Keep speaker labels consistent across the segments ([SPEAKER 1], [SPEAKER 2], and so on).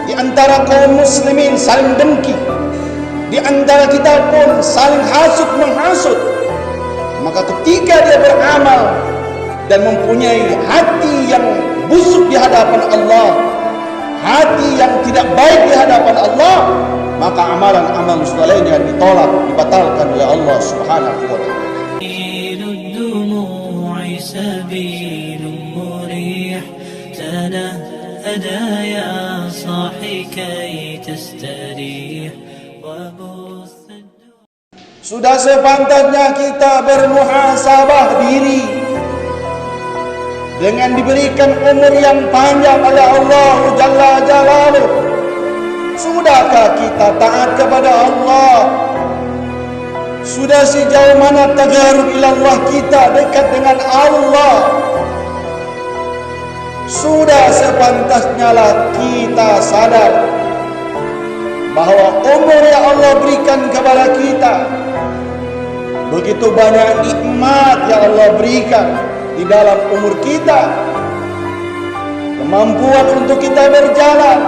[SPEAKER 1] di antara kaum muslimin saling dengki, di antara kita pun saling hasut menghasut, maka ketika dia beramal dan mempunyai hati yang busuk di hadapan Allah, hati yang tidak baik di hadapan Allah, maka amalan-amalan solehnya ditolak, dibatalkan oleh Allah Subhanahu wa taala. Sudah sepantasnya kita bermuhasabah diri dengan diberikan umur yang panjang oleh Allah Jalla Jalaluh. Sudahkah kita taat kepada Allah? Sudah sejauh mana tagarub ilallah kita dekat dengan Allah? Sudah sepantasnya lah kita sadar bahwa umur yang Allah berikan kepada kita, begitu banyak nikmat yang Allah berikan di dalam umur kita. Kemampuan untuk kita berjalan,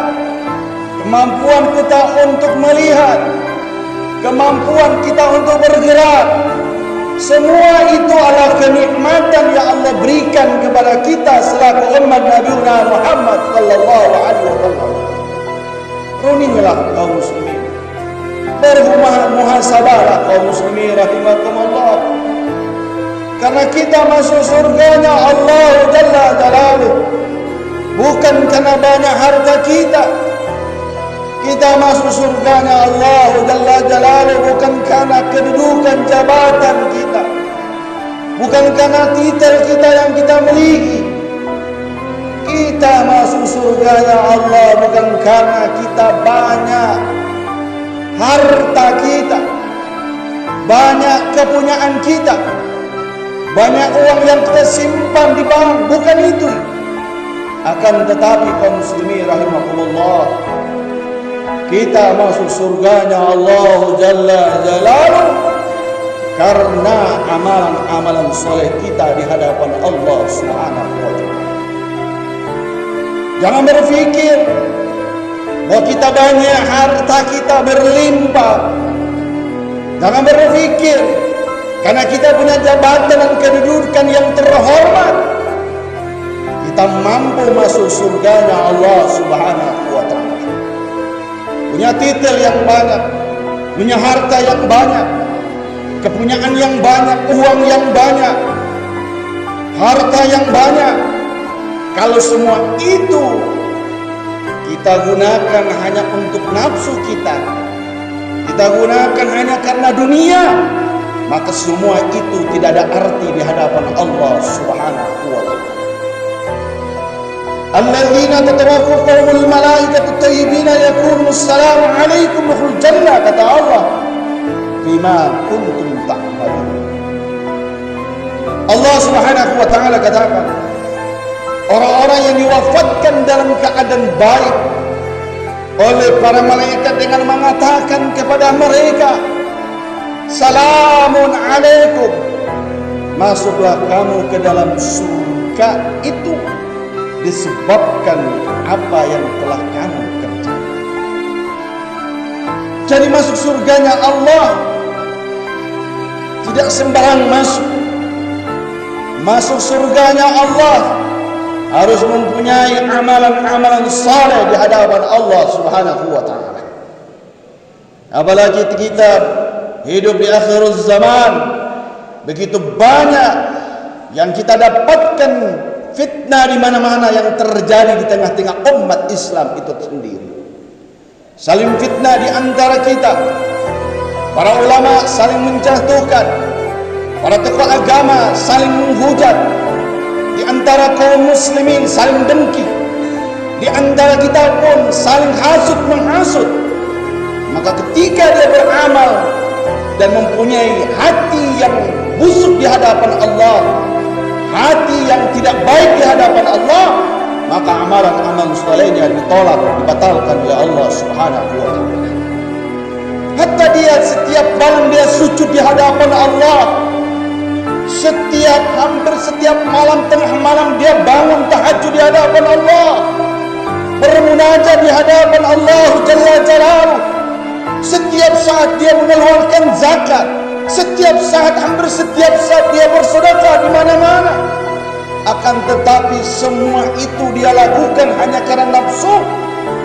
[SPEAKER 1] kemampuan kita untuk melihat, kemampuan kita untuk bergerak, semua itu adalah kenikmatan yang Allah berikan kepada kita selaku umat Nabi Muhammad sallallahu alaihi wasallam. Runinglah kaum muslimin, bermuhasabahlah kaum muslimin rahimakumullah, karena kita masuk surganya Allah Jalla Jalaluh bukan karena banyak harta kita. Kita masuk surganya Allah Jalla Jalaluh bukan karena kedudukan jabatan kita, bukan karena titel kita yang kita miliki. Kita masuk surganya Allah bukan karena kita banyak harta kita, banyak kepunyaan kita, banyak uang yang kita simpan di bank, bukan itu. Akan tetapi kaum muslimin rahimakumullah, kita masuk surganya Allah Jalla Jalaluh karena amalan-amalan soleh kita di hadapan Allah Subhanahu wa taala. Jangan berpikir bahwa kita banyak harta, kita berlimpah. Jangan berpikir karena kita punya jabatan dan kedudukan yang terhormat, kita mampu masuk surganya Allah Subhanahu wa taala. Punya titel yang banyak, punya harta yang banyak, kepunyaan yang banyak, uang yang banyak, harta yang banyak. Kalau semua itu kita gunakan hanya untuk nafsu kita, kita gunakan hanya karena dunia, maka semua itu tidak ada arti di hadapan Allah Subhanahu wa taala. Alladzina tatawaffahumul malaikatu thayyibina yaqulu assalamu alaikum udkhulul jannah, kata Allah, bima kuntum ta'malun. Allah Subhanahu wa taala katakan, orang-orang yang diwafatkan dalam keadaan baik oleh para malaikat dengan mengatakan kepada mereka, salamun alaikum, masuklah kamu ke dalam surga itu disebabkan apa yang telah kamu kerjakan. Jadi masuk surganya Allah tidak sembarang masuk. Masuk surganya Allah harus mempunyai amalan-amalan saleh di hadapan Allah Subhanahu wa taala. Apalagi kita hidup di akhir zaman, begitu banyak yang kita dapatkan fitnah di mana-mana yang terjadi di tengah-tengah umat Islam itu sendiri. Saling fitnah di antara kita. Para ulama saling menjatuhkan, para tokoh agama saling menghujat, di antara kaum muslimin saling dengki, di antara kita pun saling hasut menghasut. Maka ketika dia beramal dan mempunyai hati yang busuk di hadapan Allah, hati yang tidak baik di hadapan Allah, maka amalan-amalan solehnya ditolak, dibatalkan oleh Allah Subhanahu wa taala. Hatta dia setiap malam dia sujud di hadapan Allah, hampir setiap malam, tengah malam dia bangun tahajud di hadapan Allah. bermunajat di hadapan Allah Jalla Jalaluhu. Setiap saat dia mengeluarkan zakat, setiap saat, hampir setiap saat dia bersedekah di mana-mana. Akan tetapi semua itu dia lakukan hanya karena nafsu,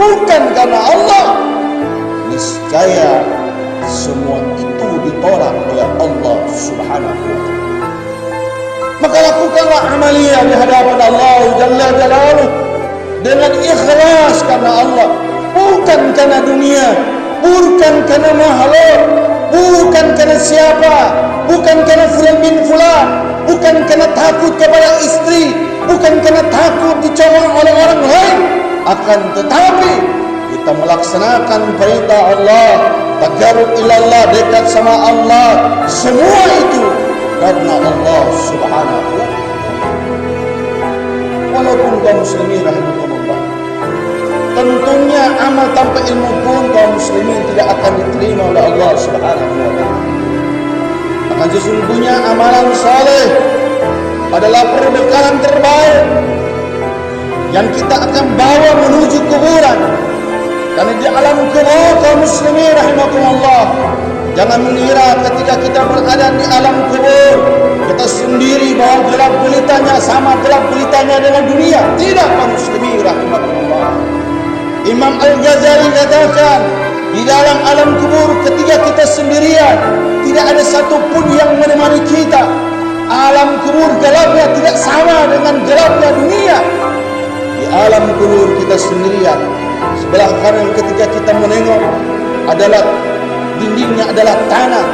[SPEAKER 1] bukan karena Allah. Niscaya semua itu ditolak oleh Allah Subhanahu wa Ta'ala. Maka lakukanlah amaliyah di hadapan Allah Jalla Jalaluhu dengan ikhlas karena Allah, bukan karena dunia, bukan karena makhluk, bukan karena siapa, bukan karena fulan bin fulan, bukan karena takut kepada istri, bukan karena takut dicela oleh orang lain. Akan tetapi kita melaksanakan perintah Allah, tagarrub ilallah, dekat sama Allah, semua itu karena Allah Subhanahu wa Ta'ala. Walaupun kaum muslimin rahimahumullah, tentunya amal tanpa ilmu pun kaum muslimin tidak akan diterima oleh Allah Subhanahu wa Ta'ala. Akan sesungguhnya amalan saleh adalah perbekalan terbaik yang kita akan bawa menuju kuburan. Karena di alam kubur kaum muslimin rahimahumullah, jangan mengira ketika kita berada di alam kubur kita sendiri bahwa gelap gulitanya sama gelap gulitanya dengan dunia. Tidak, kaum muslimin rahimahumullah. Imam Al-Ghazali katakan, di dalam alam kubur ketika kita sendirian, tidak ada satupun yang menemani kita. Alam kubur gelapnya tidak sama dengan gelapnya dunia. Di alam kubur kita sendirian, sebelah kanan ketika kita menengok adalah dindingnya adalah tanah,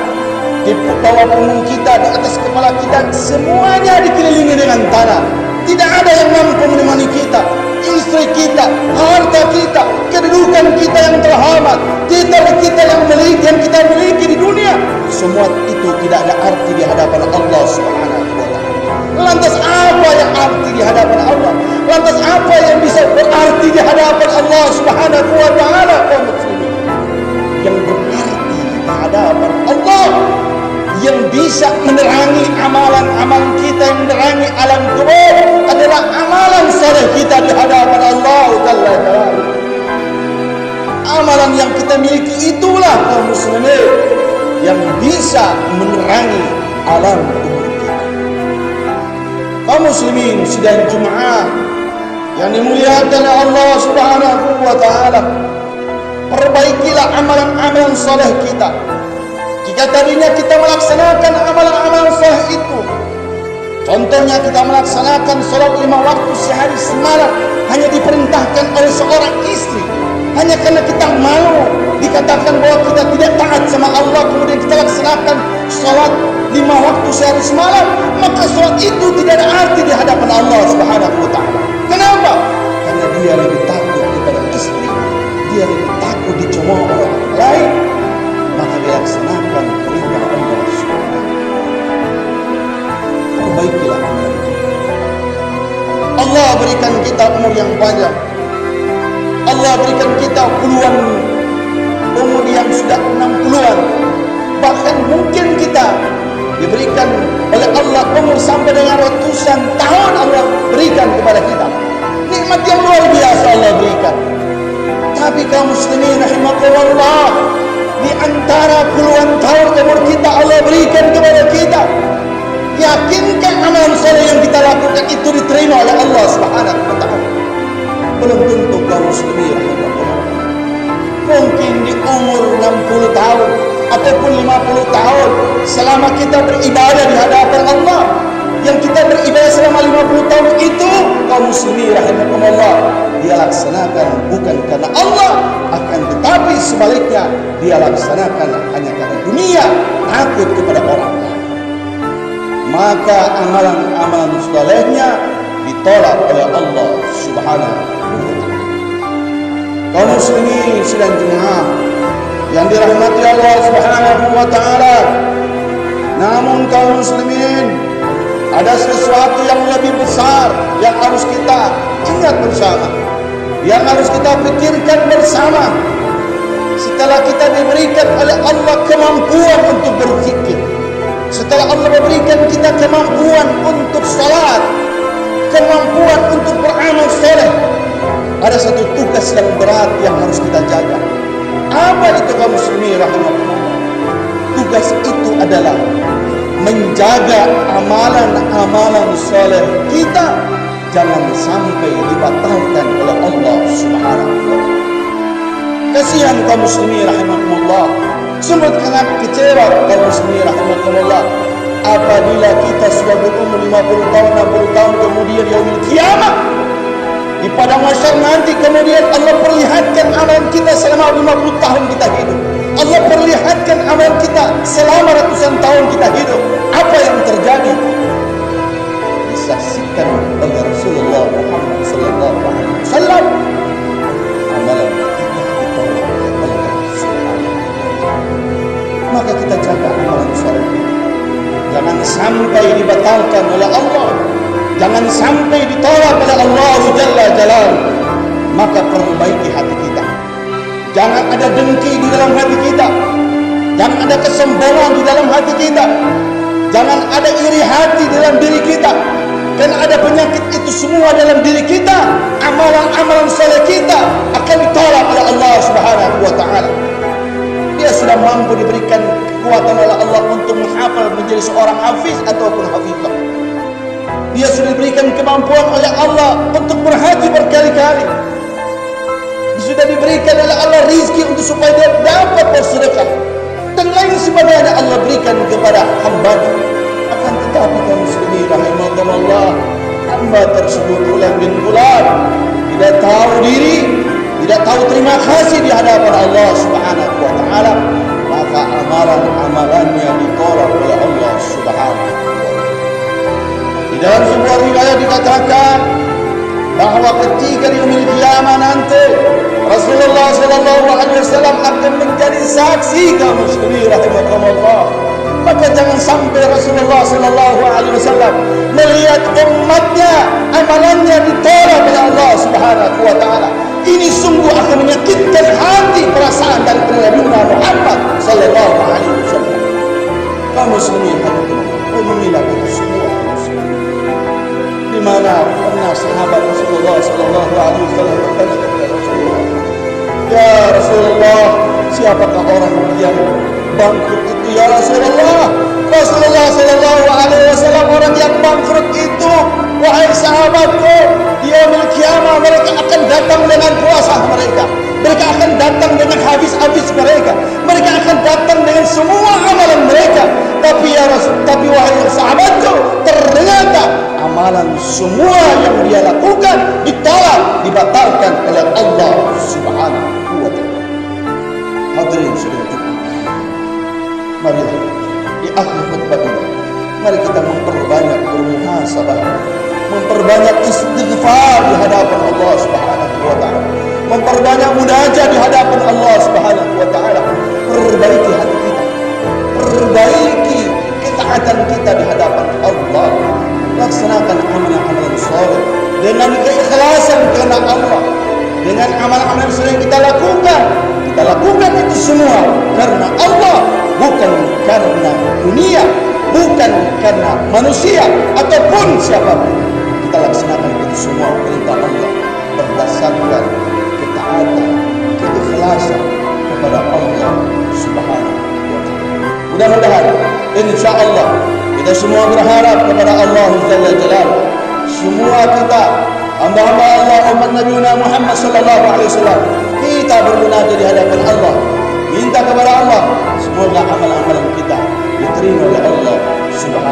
[SPEAKER 1] di bawah punggung kita, di atas kepala kita, semuanya dikelilingi dengan tanah. Tidak ada yang mampu menemani kita. Istri kita, harta kita, kedudukan kita yang terhormat, titel kita yang kita miliki di dunia, semua itu tidak ada arti di hadapan Allah Subhanahu wa Ta'ala. Lantas apa yang arti di hadapan Allah? Lantas apa yang bisa berarti di hadapan Allah Subhanahu wa Ta'ala? Yang berarti di hadapan Allah, yang bisa menerangi amalan-amalan kita, yang menerangi alam kubur, adalah amalan saleh kita di hadapan Allah Jalla Jalaluhu. Amalan yang kita miliki itulah kaum muslimin yang bisa menerangi alam kubur kita. Kaum muslimin sidang Jumat yang dimuliakan oleh Allah Subhanahu wa Ta'ala, perbaikilah amalan-amalan saleh kita. Jika tadinya kita melaksanakan amalan-amalan saleh itu, contohnya kita melaksanakan salat 5 waktu sehari semalam, hanya diperintahkan oleh seorang istri, hanya karena kita mau dikatakan bahwa kita tidak taat sama Allah, kemudian kita laksanakan salat 5 waktu sehari semalam, maka salat itu tidak ada arti di hadapan Allah Subhanahu wa Ta'ala. Kenapa? Karena dia lebih takut kepada istri, dia lebih takut dicemooh orang lain, maka dilaksanakan perintah Allah Subhanahu wa Ta'ala. Perbaikilah amalan kita. Allah berikan kita umur yang panjang. Allah berikan kita puluhan umur yang sudah 60-an. Bahkan mungkin kita diberikan oleh Allah umur sampai dengan ratusan tahun Allah berikan kepada kita. Nikmat yang luar biasa Allah berikan. Tapi kaum muslimin rahimakumullah, di antara puluhan tahun umur kita Allah berikan kepada kita, yakinkah amalan saleh yang kita lakukan itu diterima oleh Allah Subhanahu wa Ta'ala? Belum tentu kaum muslimin rahimahullah. Mungkin di umur 60 tahun ataupun 50 tahun, selama kita beribadah di hadapan Allah, yang kita beribadah selama 50 tahun itu, kaum muslimin rahimahullah, dia laksanakan bukan karena Allah, akan tetapi sebaliknya dia laksanakan hanya karena dunia, takut kepada orang lain. Maka amalan-amalan salehnya ditolak oleh Allah Subhanahu wa Ta'ala. Kaum muslimin sidang Jumat yang dirahmati Allah Subhanahu wa Ta'ala, namun kaum muslimin, ada sesuatu yang lebih besar yang harus kita ingat bersama, yang harus kita pikirkan bersama. Setelah kita diberikan oleh Allah kemampuan untuk berzikir, setelah Allah memberikan kita kemampuan untuk salat, kemampuan untuk beramal saleh, ada satu tugas yang berat yang harus kita jaga. Apa itu kaum muslimin rahimahullah? Tugas itu adalah menjaga amalan-amalan saleh kita jangan sampai dibatalkan oleh Allah Subhanahu wa taala. Kasihan kaum muslimin rahimahullah, sungguh sangat kecewa kaum muslimin rahimahullah apabila kita sudah berumur 50 tahun, 60 tahun kemudian yaumul kiamat di padang mahsyar nanti, kemudian Allah perlihatkan amalan kita selama 50 tahun kita hidup. Allah perlihatkan amalan kita selama ratusan tahun kita hidup. Apa yang terjadi? Disaksikan oleh Rasulullah Muhammad sallallahu alaihi wasallam, amalan kita ditolak oleh Allah Subhanahu wa taala. Maka kita jaga amalan saleh. Jangan sampai dibatalkan oleh Allah. Jangan sampai ditolak oleh Allah Jalla Jalaluhu. Maka perbaiki hati kita. Jangan ada dengki di dalam hati kita. Jangan ada kesombongan di dalam hati kita. Jangan ada iri hati di dalam diri kita. Karena ada penyakit itu semua dalam diri kita. Amalan-amalan saleh kita akan ditolak oleh Allah Subhanahu wa taala. Dia sudah mampu diberikan kekuatan oleh Allah untuk menghafal menjadi seorang hafiz ataupun hafizah. Dia sudah diberikan kemampuan oleh Allah untuk berhaji berkali-kali. Sudah diberikan oleh Allah rizki untuk supaya dia dapat bersedekah dan lain sebagainya Allah berikan kepada hamba-Nya. Akan tetapi kaum muslimin rahimahumullah, hamba tersebut ulang bin ulang tidak tahu diri, tidak tahu terima kasih di hadapan Allah Subhanahu wa taala, maka amalan-amalannya ditolak oleh Allah Subhanahu wa taala. Di dalam sebuah riwayat dikatakan bahwa ketika di yaumil qiyamah nanti Rasulullah sallallahu alaihi wasallam akan menjadi saksi kaum muslimin rahimahumullah. Maka jangan sampai Rasulullah sallallahu alaihi wasallam melihat umatnya amalannya ditolak oleh Allah Subhanahu wa taala. Ini sungguh akan menyakitkan hati perasaan dari Nabi Muhammad sallallahu alaihi wasallam. Kaum muslimin rahimahumullah, mengingat itu semua. Di mana pernah sahabat Rasulullah sallallahu alaihi wasallam bertanya kepada Rasulullah, "Ya Rasulullah, siapakah orang yang bangkrut itu ya Rasulullah?" Rasulullah sallallahu alaihi wasallam, orang yang bangkrut itu, wahai sahabatku, di yaumil qiyamah mereka akan datang dengan puasa mereka. Mereka akan datang dengan habis-habis mereka. Mereka akan datang dengan semua amalan mereka. Tapi wahai sahabatku, ternyata amalan semua yang dia lakukan ditolak, dibatalkan oleh Allah Subhanahu wa taala. Hadirin sekalian, mari di akhir khutbah ini, mari kita memperbanyak bermuhasabah, memperbanyak istighfar di hadapan Allah Subhanahu wa taala, memperbanyak munajat di hadapan Allah Subhanahu wa taala. Perbaiki hati kita, perbaiki ketaatan kita di hadapan Allah. Laksanakan amalan-amalan saleh dengan keikhlasan karena Allah. Dengan amalan-amalan saleh yang kita lakukan itu semua karena Allah, bukan karena dunia, bukan karena manusia ataupun siapapun. Kita laksanakan itu semua perintah Allah berdasarkan ketaatan, keikhlasan kepada Allah Subhanahu wa taala. Mudah-mudahan insyaallah kita semua berharap kepada Allah Jalla Jalaluhu. Semua kita hamba-hamba Allah, umat Nabi Muhammad sallallahu alaihi wasallam, kita bermunajat di hadapan Allah, minta kepada Allah semoga amalan-amalan kita diterima oleh Allah Subhanahu